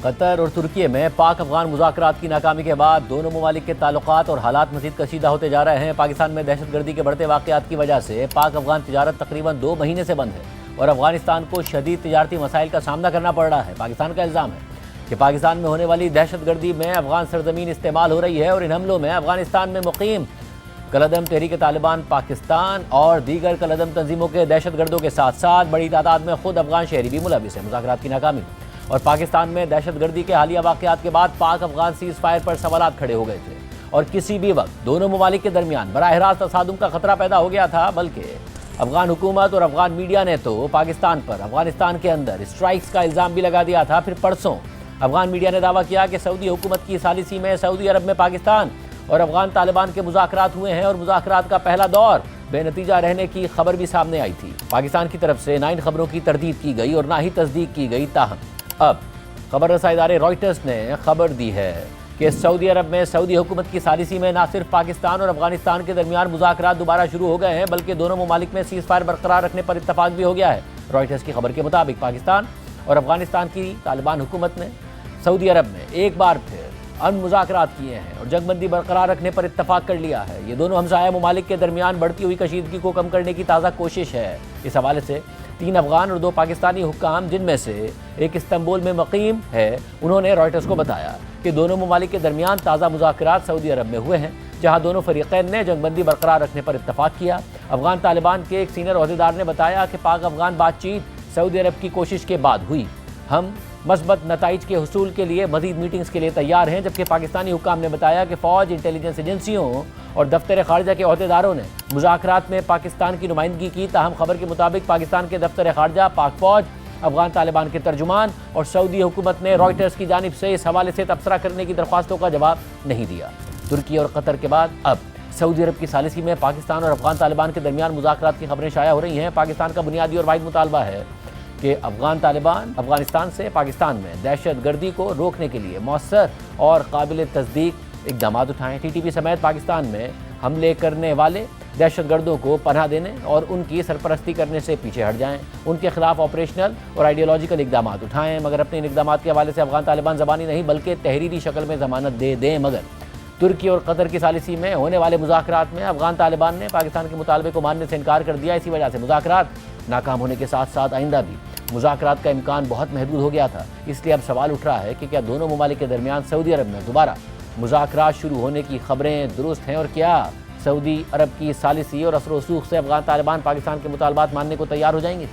قطر اور ترکی میں پاک افغان مذاکرات کی ناکامی کے بعد دونوں ممالک کے تعلقات اور حالات مزید کشیدہ ہوتے جا رہے ہیں۔ پاکستان میں دہشت گردی کے بڑھتے واقعات کی وجہ سے پاک افغان تجارت تقریباً 2 مہینے سے بند ہے اور افغانستان کو شدید تجارتی مسائل کا سامنا کرنا پڑ رہا ہے۔ پاکستان کا الزام ہے کہ پاکستان میں ہونے والی دہشت گردی میں افغان سرزمین استعمال ہو رہی ہے اور ان حملوں میں افغانستان میں مقیم کالعدم تحریک طالبان پاکستان اور دیگر کالعدم تنظیموں کے دہشت گردوں کے ساتھ ساتھ بڑی تعداد میں خود افغان شہری بھی ملوث ہیں۔ مذاکرات کی ناکامی اور پاکستان میں دہشت گردی کے حالیہ واقعات کے بعد پاک افغان سیز فائر پر سوالات کھڑے ہو گئے تھے اور کسی بھی وقت دونوں ممالک کے درمیان براہ راست تصادم کا خطرہ پیدا ہو گیا تھا، بلکہ افغان حکومت اور افغان میڈیا نے تو پاکستان پر افغانستان کے اندر اسٹرائکس کا الزام بھی لگا دیا تھا۔ پھر پرسوں افغان میڈیا نے دعویٰ کیا کہ سعودی حکومت کی ثالثی میں سعودی عرب میں پاکستان اور افغان طالبان کے مذاکرات ہوئے ہیں اور مذاکرات کا پہلا دور بے نتیجہ رہنے کی خبر بھی سامنے آئی تھی۔ پاکستان کی طرف سے نہ ان خبروں کی تردید کی گئی اور نہ ہی تصدیق کی گئی، تاہم اب خبر رساں ادارے رائٹرز نے خبر دی ہے کہ سعودی عرب میں سعودی حکومت کی ثالثی میں نہ صرف پاکستان اور افغانستان کے درمیان مذاکرات دوبارہ شروع ہو گئے ہیں بلکہ دونوں ممالک میں سیز فائر برقرار رکھنے پر اتفاق بھی ہو گیا ہے۔ رائٹرز کی خبر کے مطابق پاکستان اور افغانستان کی طالبان حکومت نے سعودی عرب میں ایک بار پھر امن مذاکرات کیے ہیں اور جنگ بندی برقرار رکھنے پر اتفاق کر لیا ہے۔ یہ دونوں ہمسایہ ممالک کے درمیان بڑھتی ہوئی کشیدگی کو کم کرنے کی تازہ کوشش ہے۔ اس حوالے سے 3 افغان اور 2 پاکستانی حکام، جن میں سے ایک استنبول میں مقیم ہے، انہوں نے رائٹرز کو بتایا کہ دونوں ممالک کے درمیان تازہ مذاکرات سعودی عرب میں ہوئے ہیں، جہاں دونوں فریقین نے جنگ بندی برقرار رکھنے پر اتفاق کیا۔ افغان طالبان کے ایک سینئر عہدیدار نے بتایا کہ پاک افغان بات چیت سعودی عرب کی کوشش کے بعد ہوئی، ہم مثبت نتائج کے حصول کے لیے مزید میٹنگز کے لیے تیار ہیں، جبکہ پاکستانی حکام نے بتایا کہ فوج، انٹیلیجنس ایجنسیوں اور دفتر خارجہ کے عہدیداروں نے مذاکرات میں پاکستان کی نمائندگی کی۔ تاہم خبر کے مطابق پاکستان کے دفتر خارجہ، پاک فوج، افغان طالبان کے ترجمان اور سعودی حکومت نے رائٹرز کی جانب سے اس حوالے سے تبصرہ کرنے کی درخواستوں کا جواب نہیں دیا۔ ترکی اور قطر کے بعد اب سعودی عرب کی ثالثی میں پاکستان اور افغان طالبان کے درمیان مذاکرات کی خبریں شائع ہو رہی ہیں۔ پاکستان کا بنیادی اور واحد مطالبہ ہے کہ افغان طالبان افغانستان سے پاکستان میں دہشت گردی کو روکنے کے لیے مؤثر اور قابل تصدیق اقدامات اٹھائیں۔ ٹی ٹی پی سمیت پاکستان میں حملے کرنے والے دہشت گردوں کو پناہ دینے اور ان کی سرپرستی کرنے سے پیچھے ہٹ جائیں، ان کے خلاف آپریشنل اور آئیڈیالوجیکل اقدامات اٹھائیں، مگر اپنے ان اقدامات کے حوالے سے افغان طالبان زبانی نہیں بلکہ تحریری شکل میں ضمانت دے دیں۔ مگر ترکی اور قطر کی ثالثی میں ہونے والے مذاکرات میں افغان طالبان نے پاکستان کے مطالبے کو ماننے سے انکار کر دیا۔ اسی وجہ سے مذاکرات ناکام ہونے کے ساتھ ساتھ آئندہ بھی مذاکرات کا امکان بہت محدود ہو گیا تھا۔ اس لیے اب سوال اٹھ رہا ہے کہ کیا دونوں ممالک کے درمیان سعودی عرب میں دوبارہ مذاکرات شروع ہونے کی خبریں درست ہیں، اور کیا سعودی عرب کی ثالثی اور اثر و رسوخ سے افغان طالبان پاکستان کے مطالبات ماننے کو تیار ہو جائیں گے؟